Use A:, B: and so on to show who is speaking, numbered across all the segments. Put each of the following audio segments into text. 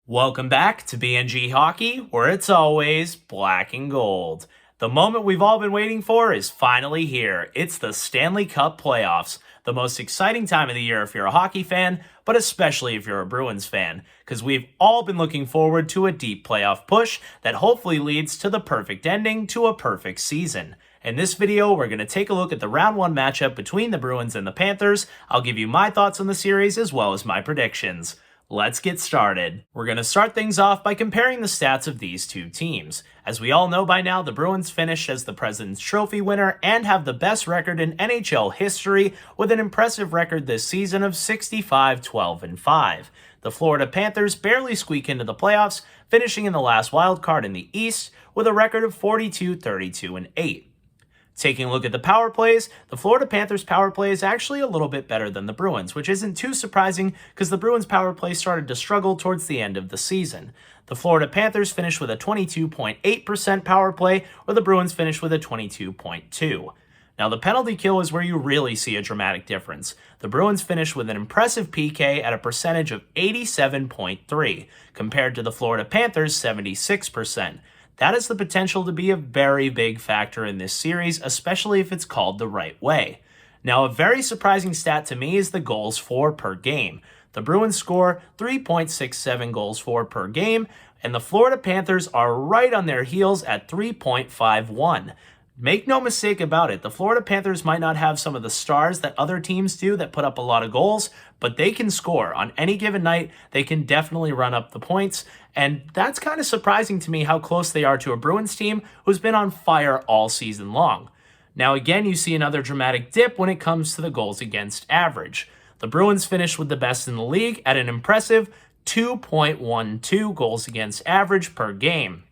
A: Welcome back to BNG Hockey, where it's always black and gold. The moment we've all been waiting for is finally here. It's the Stanley Cup Playoffs, the most exciting time of the year if you're a hockey fan, but especially if you're a Bruins fan, because we've all been looking forward to a deep playoff push that hopefully leads to the perfect ending to a perfect season. In this video, we're going to take a look at the round one matchup between the Bruins and the Panthers. I'll give you my thoughts on the series as well as my predictions. Let's get started. We're going to start things off by comparing the stats of these two teams. As we all know by now, the Bruins finished as the President's Trophy winner and have the best record in NHL history with an impressive record this season of 65-12-5. The Florida Panthers barely squeak into the playoffs, finishing in the last wild card in the East with a record of 42-32-8. Taking a look at the power plays, the Florida Panthers power play is actually a little bit better than the Bruins, which isn't too surprising because the Bruins power play started to struggle towards the end of the season. The Florida Panthers finished with a 22.8% power play, where the Bruins finished with a 22.2%. Now, the penalty kill is where you really see a dramatic difference. The Bruins finished with an impressive PK at a percentage of 87.3%, compared to the Florida Panthers' 76%. That has the potential to be a very big factor in this series, especially if it's called the right way. Now, a very surprising stat to me is the goals for per game. The Bruins score 3.67 goals for per game, and the Florida Panthers are right on their heels at 3.51. Make no mistake about it, the Florida Panthers might not have some of the stars that other teams do that put up a lot of goals, but they can score. On any given night, they can definitely run up the points, and that's kind of surprising to me how close they are to a Bruins team who's been on fire all season long. Now again, you see another dramatic dip when it comes to the goals against average. The Bruins finished with the best in the league at an impressive 2.12 goals against average per game.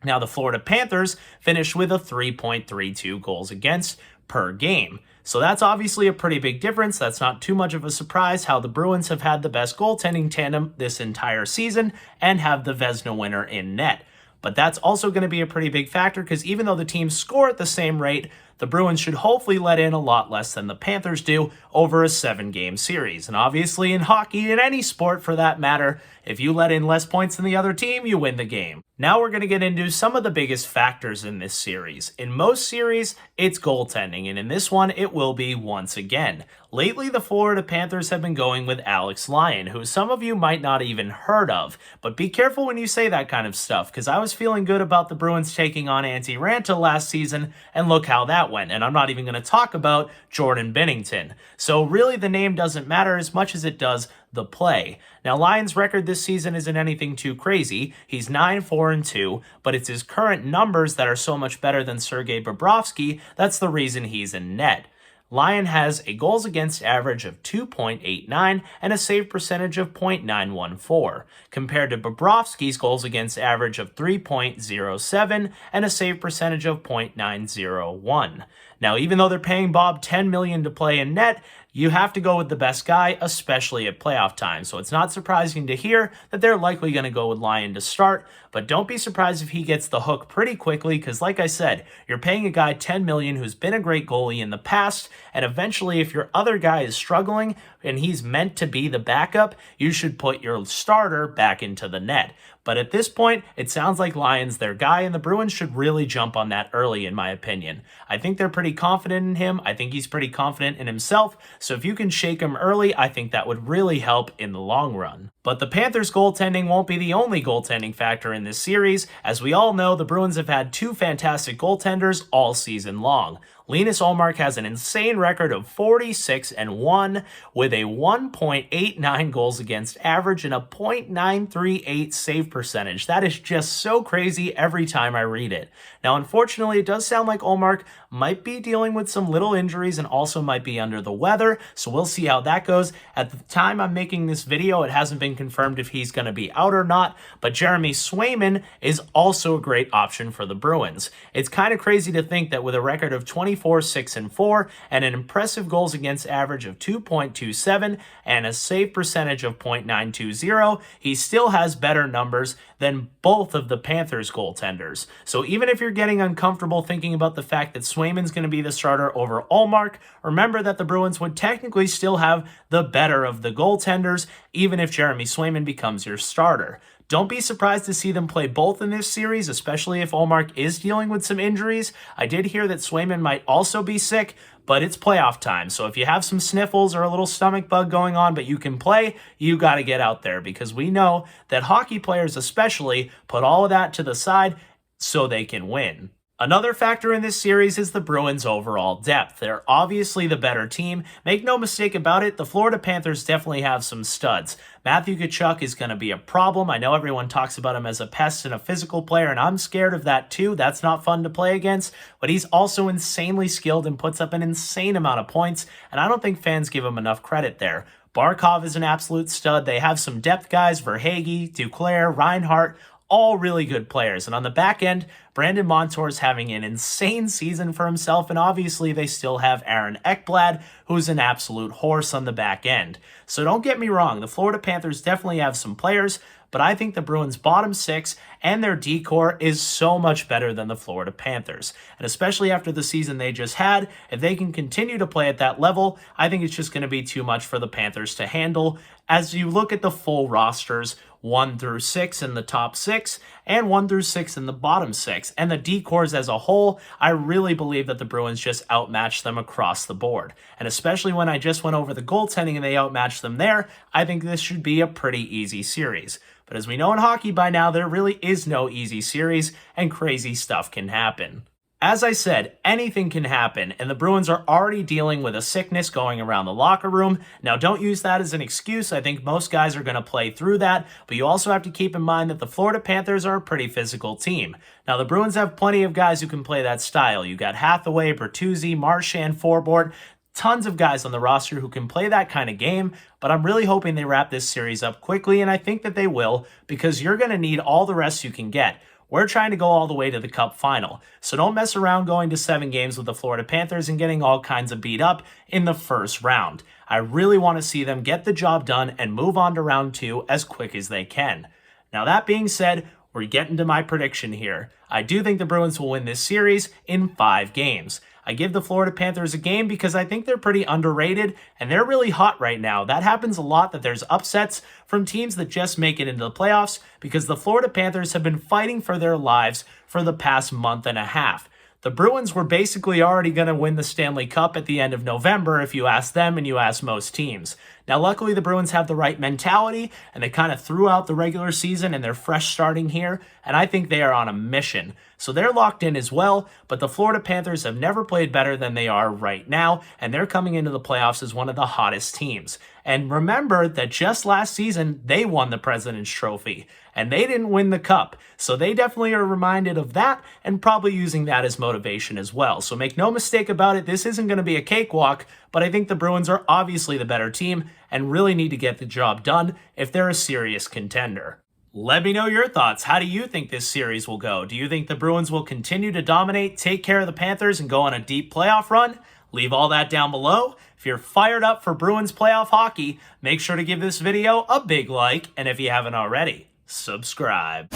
A: Now, the Florida Panthers finished with a 3.32 goals against per game. So that's obviously a pretty big difference. That's not too much of a surprise how the Bruins have had the best goaltending tandem this entire season and have the Vezina winner in net. But that's also going to be a pretty big factor because even though the teams score at the same rate, the Bruins should hopefully let in a lot less than the Panthers do over a 7-game series. And obviously in hockey, in any sport for that matter, if you let in less points than the other team, you win the game. Now we're going to get into some of the biggest factors in this series. In most series, it's goaltending, and in this one, it will be once again. Lately, the Florida Panthers have been going with Alex Lyon, who some of you might not even heard of. But be careful when you say that kind of stuff, because I was feeling good about the Bruins taking on Antti Raanta last season, and look how that went. And I'm not even going to talk about Jordan Binnington. So really, the name doesn't matter as much as it does the play. Now, Lyon's record this season isn't anything too crazy. He's 9-4-2, but it's his current numbers that are so much better than Sergei Bobrovsky that's the reason he's in net. Lyon has a goals against average of 2.89 and a save percentage of .914, compared to Bobrovsky's goals against average of 3.07 and a save percentage of .901. Now, even though they're paying Bob $10 million to play in net, you have to go with the best guy, especially at playoff time. So it's not surprising to hear that they're likely going to go with Lyon to start, but don't be surprised if he gets the hook pretty quickly because, like I said, you're paying a guy $10 million who's been a great goalie in the past, and eventually if your other guy is struggling and he's meant to be the backup, you should put your starter back into the net. But at this point, it sounds like Lyon's their guy, and the Bruins should really jump on that early, in my opinion. I think they're pretty confident in him. I think he's pretty confident in himself. So if you can shake him early, I think that would really help in the long run. But the Panthers' goaltending won't be the only goaltending factor in this series. As we all know, the Bruins have had two fantastic goaltenders all season long. Linus Ullmark has an insane record of 46-1 with a 1.89 goals against average and a .938 save percentage. That is just so crazy every time I read it. Now, unfortunately, it does sound like Ullmark might be dealing with some little injuries and also might be under the weather, so we'll see how that goes. At the time I'm making this video, it hasn't been confirmed if he's going to be out or not, but Jeremy Swayman is also a great option for the Bruins. It's kind of crazy to think that with a record of 24-6-4 and an impressive goals against average of 2.27 and a save percentage of .920, he still has better numbers than both of the Panthers goaltenders. So even if you're getting uncomfortable thinking about the fact that Swayman's going to be the starter over Ullmark, remember that the Bruins would technically still have the better of the goaltenders, even if Jeremy Swayman becomes your starter. Don't be surprised to see them play both in this series, especially if Ullmark is dealing with some injuries. I did hear that Swayman might also be sick, but it's playoff time. So if you have some sniffles or a little stomach bug going on, but you can play, you got to get out there, because we know that hockey players especially put all of that to the side so they can win. Another factor in this series is the Bruins' overall depth. They're obviously the better team. Make no mistake about it, the Florida Panthers definitely have some studs. Matthew Tkachuk is going to be a problem. I know everyone talks about him as a pest and a physical player, and I'm scared of that too. That's not fun to play against, but he's also insanely skilled and puts up an insane amount of points, and I don't think fans give him enough credit there. Barkov is an absolute stud. They have some depth guys, Verhaeghe, Duclair, Reinhart, all really good players. And on the back end, Brandon Montour's having an insane season for himself, and obviously they still have Aaron Ekblad, who's an absolute horse on the back end. So don't get me wrong, the Florida Panthers definitely have some players, but I think the Bruins' bottom six and their D-core is so much better than the Florida Panthers. And especially after the season they just had, if they can continue to play at that level, I think it's just going to be too much for the Panthers to handle. As you look at the full rosters, 1 through 6 in the top 6, and 1 through 6 in the bottom 6. And the D-cores as a whole, I really believe that the Bruins just outmatched them across the board. And especially when I just went over the goaltending and they outmatched them there, I think this should be a pretty easy series. But as we know in hockey by now, there really is no easy series, and crazy stuff can happen. As I said, anything can happen, and the Bruins are already dealing with a sickness going around the locker room. Now, don't use that as an excuse. I think most guys are going to play through that, but you also have to keep in mind that the Florida Panthers are a pretty physical team. Now, the Bruins have plenty of guys who can play that style. You got Hathaway, Bertuzzi, Marchand, Forbort, tons of guys on the roster who can play that kind of game, but I'm really hoping they wrap this series up quickly, and I think that they will, because you're going to need all the rest you can get. We're trying to go all the way to the Cup final, so don't mess around going to 7 games with the Florida Panthers and getting all kinds of beat up in the first round. I really want to see them get the job done and move on to round 2 as quick as they can. Now, that being said, we're getting to my prediction here. I do think the Bruins will win this series in 5 games. I give the Florida Panthers a game because I think they're pretty underrated, and they're really hot right now. That happens a lot, that there's upsets from teams that just make it into the playoffs, because the Florida Panthers have been fighting for their lives for the past month and a half. The Bruins were basically already going to win the Stanley Cup at the end of November if you ask them and you ask most teams. Now, luckily, the Bruins have the right mentality, and they kind of threw out the regular season, and they're fresh starting here, and I think they are on a mission. So they're locked in as well, but the Florida Panthers have never played better than they are right now, and they're coming into the playoffs as one of the hottest teams. And remember that just last season, they won the President's Trophy, and they didn't win the Cup. So they definitely are reminded of that and probably using that as motivation as well. So make no mistake about it, this isn't going to be a cakewalk, but I think the Bruins are obviously the better team and really need to get the job done if they're a serious contender. Let me know your thoughts. How do you think this series will go? Do you think the Bruins will continue to dominate, take care of the Panthers, and go on a deep playoff run? Leave all that down below. If you're fired up for Bruins playoff hockey, make sure to give this video a big like, and if you haven't already, subscribe.